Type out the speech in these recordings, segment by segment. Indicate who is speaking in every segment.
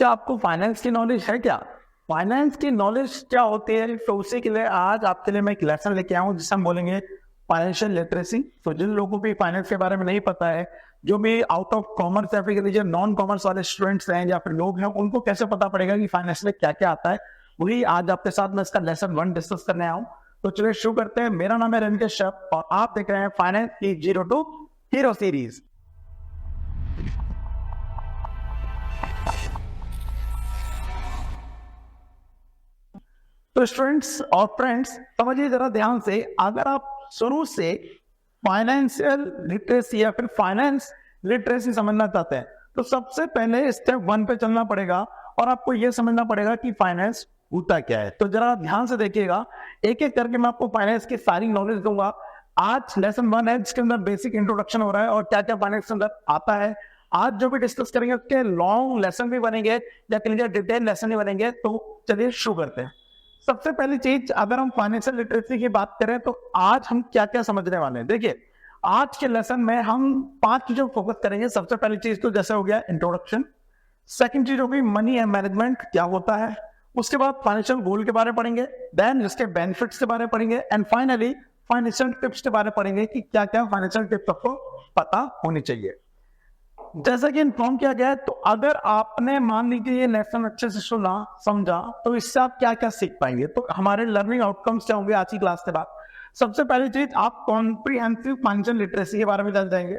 Speaker 1: क्या आपको फाइनेंस की नॉलेज है क्या? फाइनेंस की नॉलेज क्या होती है? तो उसी के लिए आज आपके लिए मैं एक लेसन लेके आया हूँ जिसे हम बोलेंगे फाइनेंशियल लिटरेसी। तो जिन लोगों को भी फाइनेंस के बारे में नहीं पता है, जो भी आउट ऑफ कॉमर्स या फिर जो नॉन कॉमर्स वाले स्टूडेंट्स हैं या फिर लोग हैं, उनको कैसे पता पड़ेगा कि फाइनेंस में क्या क्या आता है, वही आज आपके साथ मैं इसका लेसन 1 डिस्कस करने आया हूँ। तो चलिए शुरू करते हैं। मेरा नाम है रनकेश कश्यप और आप देख रहे हैं फाइनेंस की 0 to हीरो सीरीज। तो स्टूडेंट्स और फ्रेंड्स समझिए जरा ध्यान से, अगर आप शुरू से फाइनेंशियल लिटरेसी या फिर फाइनेंस लिटरेसी समझना चाहते हैं तो सबसे पहले स्टेप 1 पे चलना पड़ेगा और आपको यह समझना पड़ेगा कि फाइनेंस होता क्या है। तो जरा ध्यान से देखिएगा, एक एक करके मैं आपको फाइनेंस की सारी नॉलेज दूंगा। आज लेसन 1 है जिसके अंदर बेसिक इंट्रोडक्शन हो रहा है और क्या क्या फाइनेंस के अंदर आता है। आज जो भी डिस्कस करेंगे उसके लॉन्ग लेसन भी बनेंगे या कह डिटेल लेसन भी बनेंगे। तो चलिए शुरू करते हैं। सबसे पहली चीज, अगर हम फाइनेंशियल लिटरेसी की बात करें तो आज हम क्या क्या समझने वाले हैं। देखिए, आज के लेसन में हम 5 चीजों पर फोकस करेंगे। सबसे पहली चीज तो जैसे हो गया इंट्रोडक्शन, सेकंड चीज होगी मनी एंड मैनेजमेंट क्या होता है, उसके बाद फाइनेंशियल गोल के बारे में पढ़ेंगे, देन इसके बेनिफिट्स के बारे में पढ़ेंगे एंड फाइनली फाइनेंशियल टिप्स के बारे में पढ़ेंगे कि क्या क्या फाइनेंशियल टिप्स आपको पता होनी चाहिए। जैसा कि इन्फॉर्म किया गया है, तो अगर आपने मान लीजिए ये लेसन अच्छे से सुना समझा तो इससे आप क्या क्या सीख पाएंगे। तो हमारे लर्निंग आउटकम्स क्या होंगे आज की क्लास के बाद। सबसे पहली चीज, आप कॉम्प्रिहेंसिव फाइनेंशियल लिटरेसी के बारे में जान जाएंगे,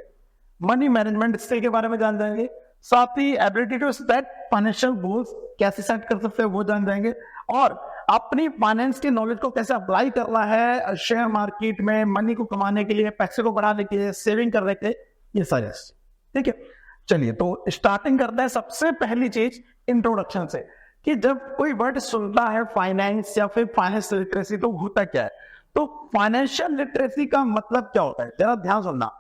Speaker 1: मनी मैनेजमेंट स्किल के बारे में जान जाएंगे, साथ ही ability to set financial goals कैसे सेट कर सकते हैं वो जान जाएंगे, और अपनी फाइनेंस की नॉलेज को कैसे अप्लाई करना है शेयर मार्केट में मनी को कमाने के लिए, पैसे को बढ़ाने के लिए, सेविंग करने के लिए, ये सारे। ठीक है, चलिए तो स्टार्टिंग करते हैं। सबसे पहली चीज इंट्रोडक्शन से, कि जब कोई वर्ड सुनता है फाइनेंस या फिर फाइनेंस लिटरेसी तो होता क्या है। तो फाइनेंशियल लिटरेसी का मतलब क्या होता है, जरा ध्यान सुनना।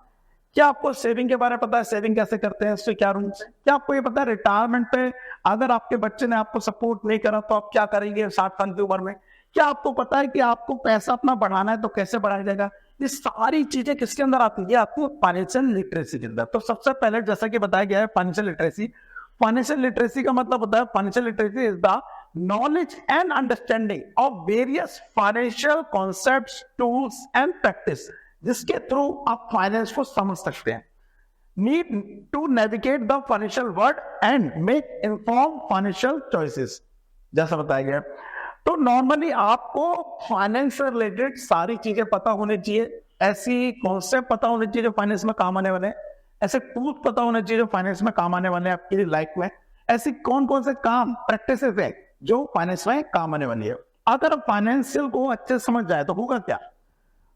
Speaker 1: क्या आपको सेविंग के बारे में पता है, सेविंग कैसे करते हैं, इससे क्या रूल्स है? क्या आपको ये पता है रिटायरमेंट पे अगर आपके बच्चे ने आपको सपोर्ट नहीं करा तो आप क्या करेंगे 60 साल की उम्र में? क्या आपको पता है कि आपको पैसा अपना बढ़ाना है तो कैसे बढ़ाया जाएगा? ये सारी चीजें किसके अंदर आती है? आपको फाइनेंशियल लिटरेसी के अंदर। तो सबसे पहले जैसा कि बताया गया है फाइनेंशियल लिटरेसी, फाइनेंशियल लिटरेसी का मतलब होता है financial literacy is the knowledge and understanding of various financial concepts, tools and practice, जिसके थ्रू आप फाइनेंस को समझ सकते हैं। Need to navigate the financial world and make inform financial choices, जैसा बताया गया। तो नॉर्मली आपको फाइनेंस से रिलेटेड सारी चीजें पता होनी चाहिए, ऐसी कॉन्सेप्ट पता होनी चाहिए जो फाइनेंस में काम आने वाले हैं, ऐसे टूल्स पता होने चाहिए जो फाइनेंस में काम आने वाले हैं आपकी लाइफ में, ऐसी कौन कौन से काम प्रैक्टिसेस है जो फाइनेंस में काम आने वाली है। अगर फाइनेंशियल को अच्छे से समझ जाए तो होगा क्या?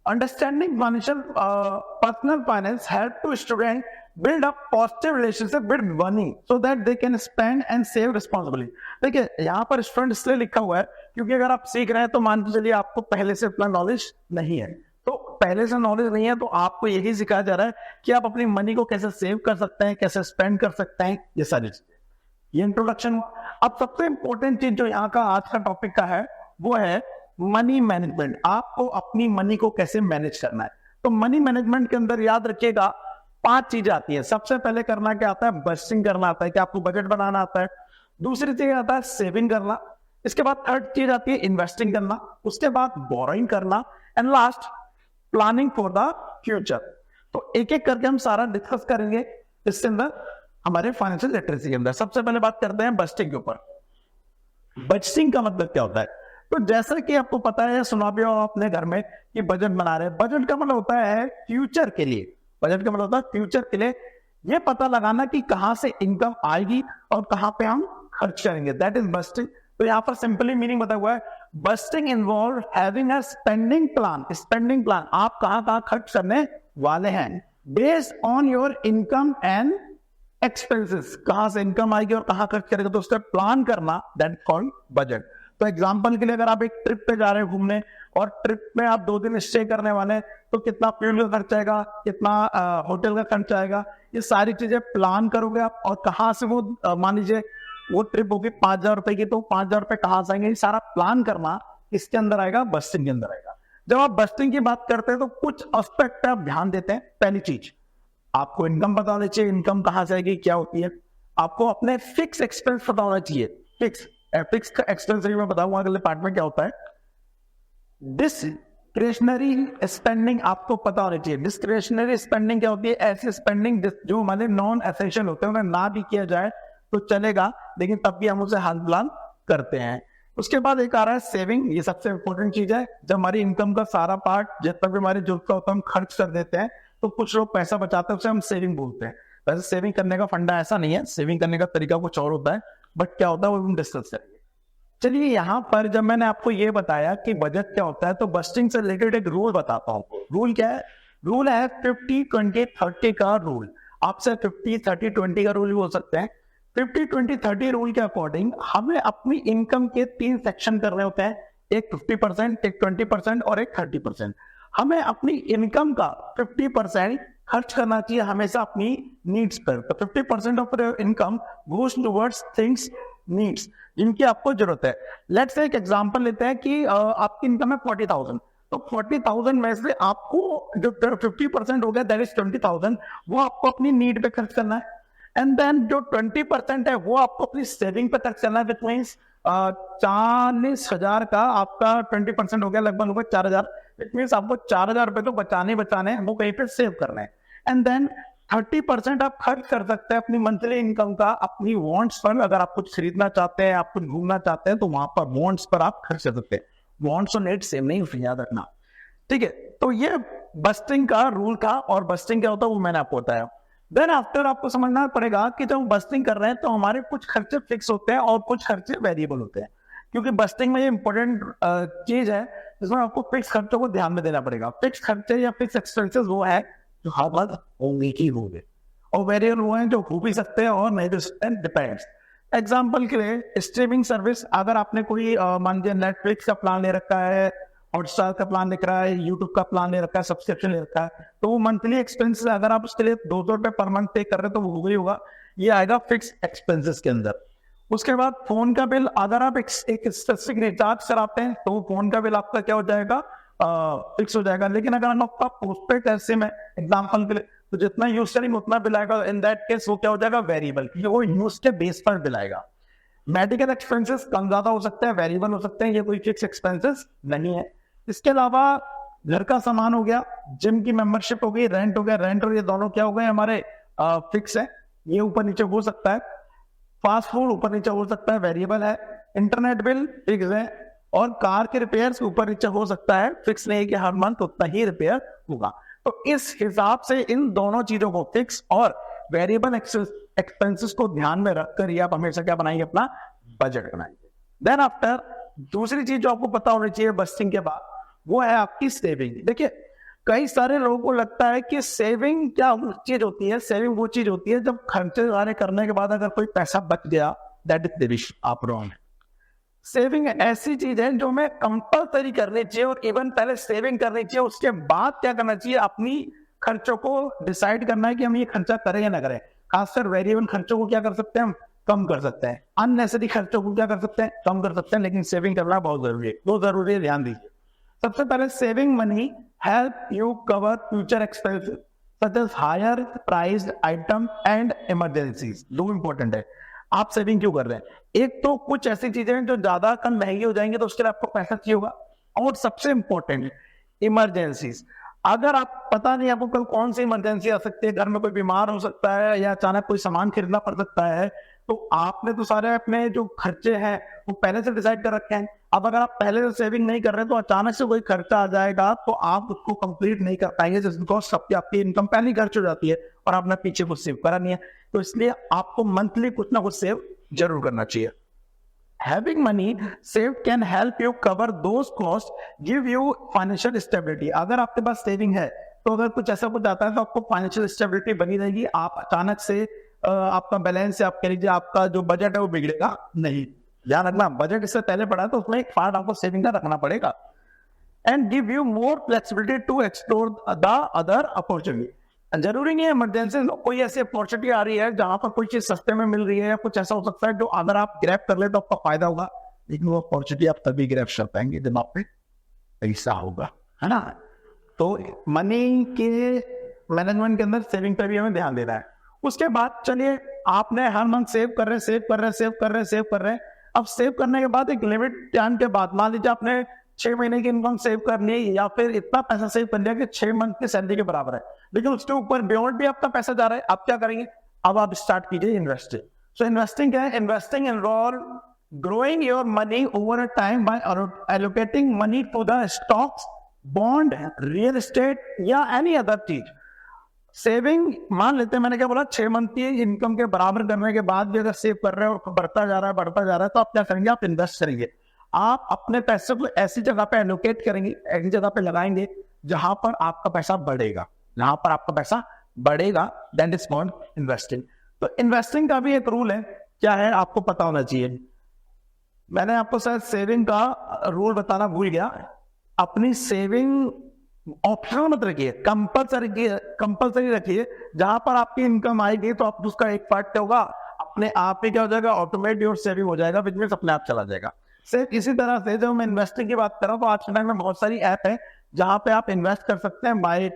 Speaker 1: Understanding financial personal finance help to student build a positive relationship with money so that they can spend and save responsibly। देखिए यहाँ पर स्टूडेंट इसलिए लिखा हुआ है क्योंकि अगर आप सीख रहे हैं तो मान के चलिए आपको पहले से इतना नॉलेज नहीं है। तो पहले से नॉलेज नहीं है तो आपको यही सिखाया जा रहा है कि आप अपनी मनी को कैसे सेव कर सकते हैं, कैसे स्पेंड कर सकते हैं, ये सारी चीजें। ये इंट्रोडक्शन। अब सबसे इंपॉर्टेंट चीज जो यहाँ का आज का टॉपिक का है वो है मनी मैनेजमेंट। आपको अपनी मनी को कैसे मैनेज करना है। तो मनी मैनेजमेंट के अंदर याद रखिएगा 5 चीजें आती है। सबसे पहले करना क्या आता है? बजटिंग करना आता है, कि आपको बजट बनाना आता है। दूसरी चीज आता है सेविंग करना। इसके बाद थर्ड चीज आती है इन्वेस्टिंग करना। उसके बाद बोरोइंग करना and last planning for the future. तो एक एक करके हम सारा डिस्कस करेंगे इसके अंदर हमारे फाइनेंशियल लिटरेसी के अंदर। सबसे पहले बात करते हैं बजटिंग के ऊपर। बजटिंग का मतलब क्या होता है? तो जैसा कि आपको पता है, सुना भी हो अपने घर में कि बजट बना रहे हैं। बजट का मतलब होता है फ्यूचर के लिए। बजट का मतलब होता है फ्यूचर के लिए ये पता लगाना कि कहां से इनकम आएगी और कहां पे हम खर्च करेंगे, दैट इज बजटिंग। तो यहाँ पर सिंपली मीनिंग बताया हुआ है, budgeting involve having a spending plan. Spending plan, आप कहां कहां खर्च करने वाले हैं based on your income and expenses. कहां से इनकम आएगी और कहां खर्च करेगा, तो उसका प्लान करना, दैट कॉल्ड बजट। तो एग्जांपल के लिए अगर आप एक ट्रिप पे जा रहे हैं घूमने और ट्रिप में आप 2 दिन स्टे करने वाले हैं तो कितना फ्यूल का खर्च आएगा, कितना होटल का खर्च आएगा, ये सारी चीजें प्लान करोगे आप। और कहाँ से वो मान लीजिए वो ट्रिप होगी 5,000 रुपए की, तो 5,000 रुपए कहाँ से आएंगे, ये सारा प्लान करना इसके अंदर आएगा, बजटिंग के अंदर आएगा। जब आप बजटिंग की बात करते हैं तो कुछ एस्पेक्ट पे आप ध्यान देते हैं। पहली चीज, आपको इनकम पता होनी चाहिए, इनकम कहाँ से आएगी, क्या होती है। आपको अपने फिक्स एक्सपेंस पता होना चाहिए। फिक्स का एक्सपेंस मैं बताऊंगा अगले पार्ट में क्या होता है। डिस्क्रिशनरी स्पेंडिंग आपको पता होनी चाहिए। डिस्क्रिशनरी स्पेंडिंग क्या होती है? ऐसी स्पेंडिंग जो हमारे नॉन एसेंशियल होते हैं, उन्हें ना भी किया जाए तो चलेगा, लेकिन तब भी हम उसे हाथ प्लान करते हैं। उसके बाद एक आ रहा है सेविंग। ये सबसे इंपॉर्टेंट चीज है। जब हमारी इनकम का सारा पार्ट जितना भी हमारी जरूरत का होता है हम खर्च कर देते हैं, तो कुछ लोग पैसा बचाते हैं, उसे हम सेविंग बोलते हैं। वैसे सेविंग करने का फंडा ऐसा नहीं है, सेविंग करने का तरीका कुछ और होता है, बट क्या होता है वो हम डिस्कस करेंगे। चलिए, यहाँ पर जब मैंने आपको ये बताया कि बजट क्या होता है, तो बजटिंग से रिलेटेड एक रूल बताता हूँ। रूल क्या है? रूल है 50-20-30 का रूल। आपसे 50-30-20 का रूल भी बोल सकते हैं। 50-20-30 रूल के अकॉर्डिंग हमें अपनी इनकम के 3 सेक्शन करने होते हैं, एक 50%, एक 20% और एक 30%। हमें अपनी इनकम का 50% खर्च करना चाहिए हमेशा अपनी नीड्स पर। तो 50% of income goes towards things needs, जिनकी आपको जरूरत है। लेट्स से एक एग्जांपल लेते हैं कि आपकी इनकम है 40,000, तो 40,000 में से आपको जो 50% हो गया, दैट इज 20,000, वो आपको अपनी नीड पे खर्च करना है। एंड देन जो 20% है वो आपको अपनी सेविंग पे खर्च करना है। विच मीन्स 40,000 का आपका 20% हो गया, लगभग होगा 4,000। इट मीन्स आपको 4,000 रुपए तो बचाने हैं, वो कहीं पे सेव करना है। एंड देन 30% आप खर्च कर सकते हैं अपनी मंथली इनकम का अपनी वॉन्ट्स पर। अगर आप कुछ खरीदना चाहते हैं, आप कुछ घूमना चाहते हैं, तो वहां पर वॉन्ट्स पर आप खर्च कर सकते हैं। वॉन्ट्स और नीड्स सेम नहीं, याद रखना। ठीक है, तो ये बस्टिंग का रूल था, और बस्टिंग क्या होता है वो मैंने आपको बताया। देन आफ्टर आपको समझना पड़ेगा कि जब बस्टिंग कर रहे हैं तो हमारे कुछ खर्चे फिक्स होते हैं और कुछ खर्चे वेरिएबल होते हैं, क्योंकि बस्टिंग में ये इंपॉर्टेंट चीज है जिसमें आपको फिक्स खर्चों को ध्यान में देना पड़ेगा। फिक्स खर्चे या फिक्स एक्सपेंसेस वो है जो हर बार होंगे ही होंगे, और वेरिएबल वो है जो हो भी सकते हैं और नहीं भी सकते हैं, डिपेंड्स। एग्जाम्पल के लिए स्ट्रीमिंग सर्विस, अगर आपने कोई मान लीजिए नेटफ्लिक्स का प्लान ले रखा है, हॉटस्टार का प्लान ले रखा है, यूट्यूब का प्लान ले रखा है, सब्सक्रिप्शन ले रखा है, तो वो मंथली एक्सपेंसेस अगर आप उसके लिए 200 रुपए पर मंथ पे कर रहे हैं तो वो होगा ही होगा। ये आएगा फिक्स एक्सपेंसेस के अंदर। उसके बाद फोन का बिल, अगर आप एक स्पेसिफिक रिचार्ज कराते हैं तो फोन का बिल आपका क्या हो जाएगा? फिक्स हो जाएगा। लेकिन अगर आपका पोस्टपेड सिम है एग्जाम्पल के लिए, तो जितना यूज करेंगे उतना बिल आएगा। इन दैट केस वो क्या हो जाएगा? वेरिएबल, क्योंकि वो यूज के बेस पर बिल आएगा। मेडिकल एक्सपेंसेस कम ज्यादा हो सकते हैं, वेरिएबल हो सकते हैं, ये कोई फिक्स एक्सपेंसेस नहीं है। इसके अलावा घर का सामान हो गया, जिम की मेंबरशिप हो गई, रेंट हो गया। रेंट और ये दोनों क्या हो गए हमारे? फिक्स है, ये ऊपर नीचे हो सकता है। फास्ट फूड ऊपर नीचे हो सकता है, वेरिएबल है। इंटरनेट बिल फिक्स है, और कार के रिपेयर ऊपर नीचे हो सकता है, फिक्स नहीं है कि हर मंथ उतना ही रिपेयर होगा। तो इस हिसाब से इन दोनों चीजों को, फिक्स और वेरिएबल एक्सपेंसेस को ध्यान में रखकर ये आप हमेशा क्या बनाएंगे? अपना बजट बनाएंगे। देन आफ्टर दूसरी चीज जो आपको पता होनी चाहिए बस्टिंग के बाद, वो है आपकी सेविंग। देखिए, कई सारे लोगों को लगता है कि सेविंग क्या चीज होती है? सेविंग वो चीज होती है जब खर्चे सारे करने के बाद अगर कोई पैसा बच गया, दैट इज देविश, आप रॉन्ग। सेविंग ऐसी चीज है जो हमें कंपल्सरी करनी चाहिए, और इवन पहले सेविंग करनी चाहिए, उसके बाद क्या करना चाहिए? अपनी खर्चों को डिसाइड करना है कि हम ये खर्चा करें या ना करें। खासकर वेरिएबल खर्चों को क्या कर सकते हैं? हम कम कर सकते हैं। अननेसेसरी खर्चों को क्या कर सकते हैं? कम कर सकते हैं। लेकिन सेविंग करना बहुत जरूरी है, बहुत जरूरी है, ध्यान दीजिए। सबसे पहले saving money help you cover future expenses such as higher priced item and emergencies. दो इंपॉर्टेंट है। आप सेविंग क्यों कर रहे हैं? एक तो कुछ ऐसी चीजें हैं जो ज्यादा कम महंगी हो जाएंगी, तो उसके लिए आपको पैसा चाहिए होगा। और सबसे इंपॉर्टेंट, इमरजेंसीज। अगर आप पता नहीं आपको कल कौन सी इमरजेंसी आ सकती है, घर में कोई बीमार हो सकता है या अचानक कोई सामान खरीदना पड़ सकता है, तो आपने तो सारे अपने जो खर्चे हैं वो पहले से डिसाइड कर रखे हैं। अब अगर आप पहले से सेविंग नहीं कर रहे तो अचानक से कोई खर्चा आ जाएगा तो आप उसको कंप्लीट नहीं कर पाएंगे, जस्ट बिकॉज आपकी इनकम पहले खर्च हो जाती है और आपने पीछे कुछ सेव करा नहीं है। तो इसलिए आपको मंथली कुछ ना कुछ सेव जरूर करना चाहिए। Having money saved can help you cover those costs, give you financial stability. अगर आपके पास सेविंग है तो अगर कुछ ऐसा कुछ आता है तो आपको फाइनेंशियल स्टेबिलिटी बनी रहेगी। आप अचानक से आपका बैलेंस, आप कह लीजिए आपका जो बजट है वो बिगड़ेगा नहीं। ध्यान रखना, बजट इससे पहले पड़ा है तो उसमें एक पार्ट आपको सेविंग का रखना पड़ेगा। And give you more flexibility to explore the other opportunity. जरूरी नहीं है इमरजेंसी, कोई ऐसी अपॉर्चुनिटी आ रही है जहां पर कोई चीज सस्ते में मिल रही है या कुछ ऐसा हो सकता है जो अगर आप ग्रैब कर ले तो आपका फायदा होगा, लेकिन वो अपॉर्चुनिटी आप तभी ग्रैब कर पाएंगे जब आप पे पैसा होगा, है ना। तो मनी के मैनेजमेंट के अंदर सेविंग पे भी हमें ध्यान देना है। उसके बाद चलिए आपने हर मंथ सेव कर रहे हैं। अब सेव करने के बाद एक लिमिट टाइम के बाद, मान लीजिए आपने 6 महीने की इनकम सेव कर ली या फिर इतना पैसा सेव कर लिया कि 6 मंथ की सैलरी के बराबर है, लेकिन उसके ऊपर बियॉन्ड भी आपका पैसा जा रहा है, आप क्या करेंगे? अब आप स्टार्ट कीजिए इन्वेस्टिंग। सो इन्वेस्टिंग क्या है? Investing involve growing your money over a time by allocating money to the stocks, bond, real estate या any other चीज। सेविंग मान लेते हैं, मैंने क्या बोला, 6 मंथ की इनकम के बराबर करने के बाद भी अगर सेव कर रहे हो, बढ़ता जा रहा है, तो आप क्या करेंगे? आप इन्वेस्ट करेंगे। आप अपने पैसे को ऐसी जगह पे एलोकेट करेंगे, ऐसी जगह पे लगाएंगे जहां पर आपका पैसा बढ़ेगा, दैट इज कॉल्ड इन्वेस्टिंग। तो इन्वेस्टिंग का भी एक रूल है, क्या है आपको पता होना चाहिए। मैंने आपको शायद सेविंग का रूल बताना भूल गया। अपनी सेविंग ऑप्शनल मत रखिए, कंपल्सरी रखिए। जहां पर आपकी इनकम आएगी तो आप उसका एक पार्ट होगा, अपने आप ही क्या हो जाएगा? ऑटोमेटिक और सेविंग हो जाएगा, बिजनेस अपने आप चला जाएगा। सिर्फ इसी तरह से जब मैं इन्वेस्टिंग की बात कर रहा हूँ, तो आज के टाइम में बहुत सारी ऐप है जहां पे आप इन्वेस्ट कर सकते हैं buy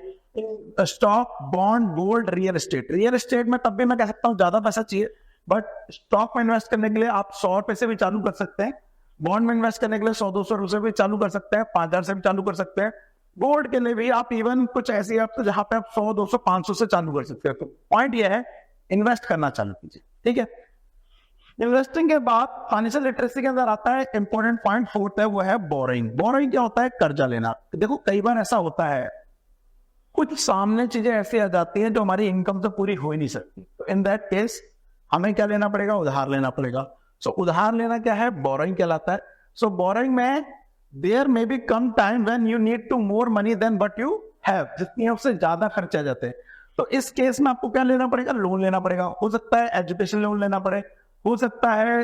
Speaker 1: stock, bond, gold, real estate. Real estate में तब भी मैं कह सकता हूँ ज्यादा पैसा चाहिए, बट स्टॉक में इन्वेस्ट करने के लिए आप 100 रुपए से भी चालू कर सकते हैं। बॉन्ड में इन्वेस्ट करने के लिए 100-200 रुपए से भी चालू कर सकते हैं, 5000 से भी चालू कर सकते हैं। गोल्ड के लिए भी आप इवन कुछ ऐसी ऐप तो जहां पे आप 100, 200, 500 से चालू कर सकते हैं। तो पॉइंट ये है, इन्वेस्ट करना चालू कीजिए, ठीक है। इन्वेस्टिंग के बाद फाइनेंशियल लिटरेसी के अंदर आता है इंपॉर्टेंट पॉइंट, होता है वो है बोरिंग। बोरिंग क्या होता है? कर्जा लेना। देखो कई बार ऐसा होता है, कुछ सामने चीजें ऐसी आ जाती हैं जो हमारी इनकम से पूरी हो ही नहीं सकती, तो इन दैट केस हमें क्या लेना पड़ेगा? उधार लेना पड़ेगा। सो उधार लेना क्या है? बोरिंग कहलाता है। सो बोरिंग में there may be come time when you need to more money than what you have, जितनी उससे ज्यादा खर्चे आ जाते हैं। तो इस केस में आपको क्या लेना पड़ेगा? लोन लेना पड़ेगा। हो सकता है एजुकेशन लोन लेना पड़े, हो सकता है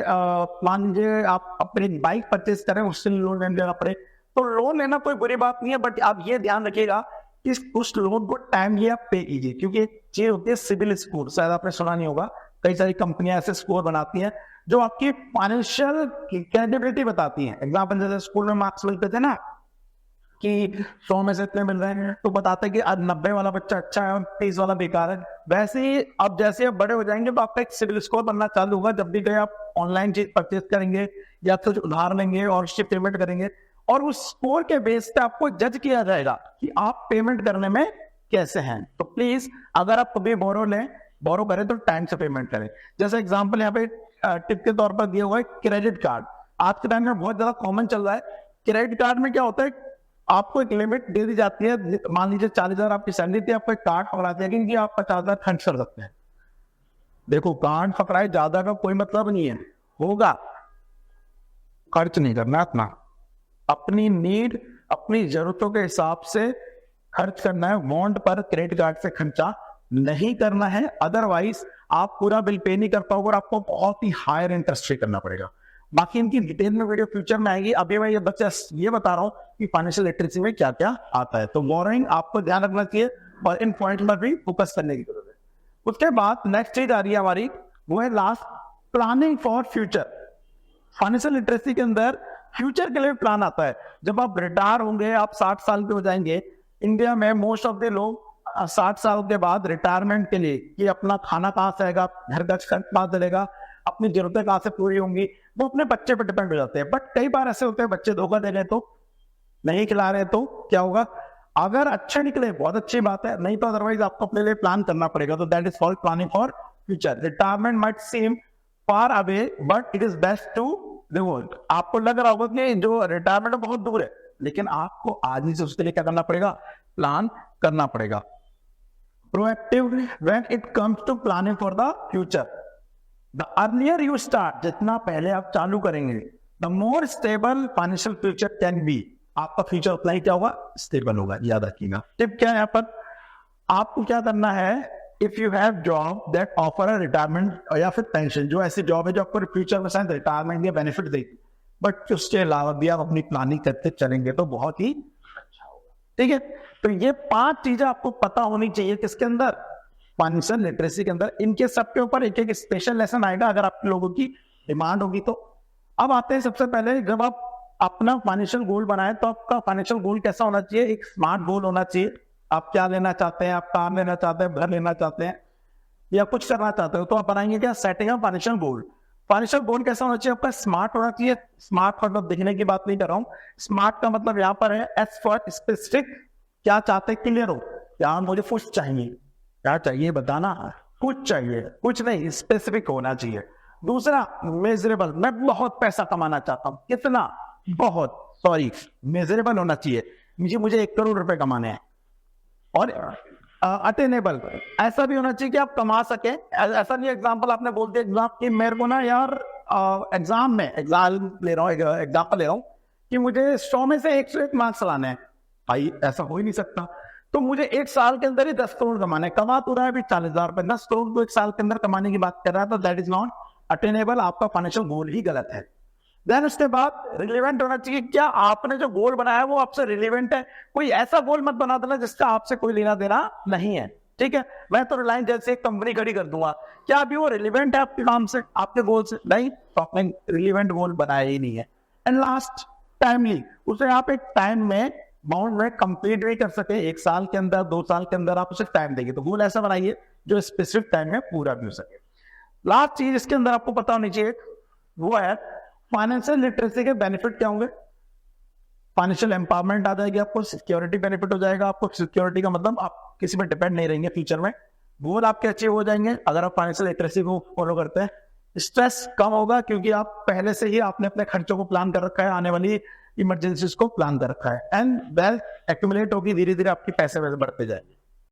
Speaker 1: मान लीजिए आप अपनी बाइक परचेज करें, उससे लोन लेना पड़े। तो लोन लेना कोई बुरी बात नहीं है, बट आप ये ध्यान रखिएगा कि उस लोन को टाइमली आप पे कीजिए, क्योंकि चीज होती है सिबिल स्कोर, शायद आपने सुना नहीं होगा। कई सारी कंपनियां ऐसे स्कोर बनाती हैं जो आपकी फाइनेंशियल क्रेडिबिलिटी बताती हैं। एग्जाम्पल जैसे स्कूल में मार्क्स मिलते थे ना कि 100 में से इतने मिल रहे हैं, तो बताते हैं कि आज 90 वाला बच्चा अच्छा है और 30 वाला बेकार है। वैसे ही अब जैसे आप बड़े हो जाएंगे तो आपका एक सिबिल स्कोर बनना चालू होगा। जब भी कहीं आप ऑनलाइन चीज परचेज करेंगे या कुछ उधार लेंगे और उसकी पेमेंट करेंगे, और उस स्कोर के बेस पे आपको जज किया जाएगा कि आप पेमेंट करने में कैसे हैं। तो प्लीज अगर आप कभी बोरो करें तो टाइम से पेमेंट करें। जैसे एग्जांपल यहाँ पे टिप के तौर पर दिया हुआ है क्रेडिट कार्ड। आज के टाइम में बहुत ज्यादा कॉमन चल रहा है। क्रेडिट कार्ड में क्या होता है, आपको एक लिमिट दे दी जाती है। मान लीजिए 40,000 आपकी सैलरी थी, आपको एक कार्ड पकड़ाते हैं कि आप 50,000 खर्च कर सकते हैं। देखो कार्ड पकड़ाए ज्यादा का कोई मतलब नहीं है, होगा खर्च नहीं करना अपना, अपनी नीड, अपनी जरूरतों के हिसाब से खर्च करना है। बॉन्ड पर क्रेडिट कार्ड से खर्चा नहीं करना है, अदरवाइज आप पूरा बिल पे नहीं कर पाओगे और आपको बहुत ही हायर इंटरेस्ट पे करना पड़ेगा। बाकी इनकी डिटेल में वीडियो फ्यूचर में आएगी। अभी मैं ये बता रहा हूँ कि फाइनेंशियल लिटरेसी में क्या क्या आता है। तो बोरिंग आपको ध्यान रखना चाहिए और इन पॉइंट पर भी फोकस करने की जरूरत है। उसके बाद नेक्स्ट चीज आ रही है हमारी, वो है last, planning for future. Financial literacy के अंदर फ्यूचर के लिए प्लान आता है। जब आप रिटायर होंगे, आप 60 साल के हो जाएंगे। इंडिया में मोस्ट ऑफ द लोग 60 साल के बाद रिटायरमेंट के लिए कि अपना खाना कहाँ से आएगा, घर का खर्च कहाँ चलेगा, अपनी जरूरतें कहाँ से पूरी होंगी, वो अपने बच्चे पर डिपेंड हो जाते हैं। बट कई बार ऐसे होते हैं बच्चे धोखा दे रहे तो, नहीं खिला रहे तो क्या होगा? अगर अच्छे निकले बहुत अच्छी बात है, नहीं तो अदरवाइज आपको अपने लिए प्लान करना पड़ेगा। तो that is called planning for future. Retirement might seem far away but it is best to revolve. आपको लग रहा होगा कि जो रिटायरमेंट बहुत दूर है, लेकिन आपको आज ही से उसके लिए क्या करना पड़ेगा? प्लान करना पड़ेगा। Proactive when it comes to planning for the future. The earlier you start, जितना पहले आप चालू करेंगे, the more stable financial future can be. आपका फ्यूचर उतना ही क्या होगा? स्टेबल होगा, याद रखिएगा। टिप क्या है यहाँ पर? आपको क्या करना है, if you have job that offer a retirement या फिर पेंशन, जो ऐसी जॉब है जो आपको फ्यूचर में शायद रिटायरमेंट या बेनिफिट देगी, बट उसके अलावा भी आप अपनी प्लानिंग करते चलेंगे तो बहुत ही अच्छा होगा। ठीक है, तो ये 5 चीजें आपको पता होनी चाहिए किसके अंदर? फाइनेंशियल लिटरेसी के अंदर। इनके सबके ऊपर एक एक स्पेशल लेसन आएगा अगर आप लोगों की डिमांड होगी तो। अब आते हैं सबसे पहले, जब आप अपना फाइनेंशियल गोल बनाए तो आपका फाइनेंशियल गोल कैसा होना चाहिए? एक स्मार्ट गोल होना चाहिए। आप क्या लेना चाहते हैं? आप कार लेना चाहते हैं, घर लेना चाहते हैं, या कुछ करना चाहते हो तो आप बनाएंगे क्या, setting up financial goal. Financial goal कैसा होना चाहिए आपका, स्मार्ट होना चाहिए। स्मार्ट मतलब दिखने की बात नहीं कर रहा हूँ, स्मार्ट का मतलब यहाँ पर है एस फॉर स्पेसिफिक, क्या चाहते हैं क्लियर हो, यार मुझे कुछ चाहिए, क्या चाहिए बताना, कुछ चाहिए, कुछ नहीं, स्पेसिफिक होना चाहिए। दूसरा मेजरेबल, मैं बहुत पैसा कमाना चाहता हूँ, कितना, बहुत, सॉरी मेजरेबल होना चाहिए, मुझे 1 करोड़ रुपए कमाने हैं। और अटेनेबल, ऐसा भी होना चाहिए कि आप कमा सके। ऐसा नहीं एग्जांपल आपने बोल दिया एग्जाम कि मेरे को ना यार एग्जाम में एग्जाम्पल ले रहा हूँ कि मुझे 100 में से 101 मार्क्स लाने हैं, भाई ऐसा हो ही नहीं सकता। तो मुझे 1 साल के अंदर ही 10 करोड़ कमाने, कमा तो रहा है अभी 40,000 रुपए, 10 करोड़ तो 1 साल के अंदर कमाने की बात कर रहा है, तो दैट इज नॉट अटेनेबल, आपका फाइनेंशियल गोल ही गलत है। देन उसके बाद रिलेवेंट होना चाहिए, क्या आपने जो गोल बनाया है वो आपसे रिलेवेंट है। कोई ऐसा गोल मत बना देना जिसका आपसे कोई लेना देना नहीं है, ठीक है। मैं तो रिलायंस जैसे एक कंपनी खड़ी कर दूंगा, क्या अभी वो रिलेवेंट है आपके काम से, आपके गोल से, नहीं, तो आपने रिलेवेंट गोल बनाया ही नहीं है। एंड लास्ट, टाइमली, उसे आप एक टाइम में बाउंड में कंप्लीट भी कर सके, 1 साल के अंदर, 2 साल के अंदर आप उसे टाइम देंगे, तो गोल ऐसा बनाइए जो स्पेसिफिक टाइम में पूरा भी हो सके। लास्ट चीज इसके अंदर आपको पता होनी चाहिए, वो है फाइनेंशियल लिटरेसी के बेनिफिट क्या होंगे। फाइनेंशियल एम्पावरमेंट आ जाएगी आपको, सिक्योरिटी बेनिफिट हो जाएगा आपको। सिक्योरिटी का मतलब आप किसी पर डिपेंड नहीं रहेंगे फ्यूचर में, गोल आपके अचीव हो जाएंगे अगर आप फाइनेंशियल लिटरेसी को फॉलो करते हैं। स्ट्रेस कम होगा क्योंकि आप पहले से ही आपने अपने खर्चों को प्लान कर रखा है, आने वाली इमरजेंसीज को प्लान कर रखा है। एंड वेल्थ एक्यूमुलेट होगी, धीरे धीरे आपके पैसे वैसे बढ़ते जाएंगे।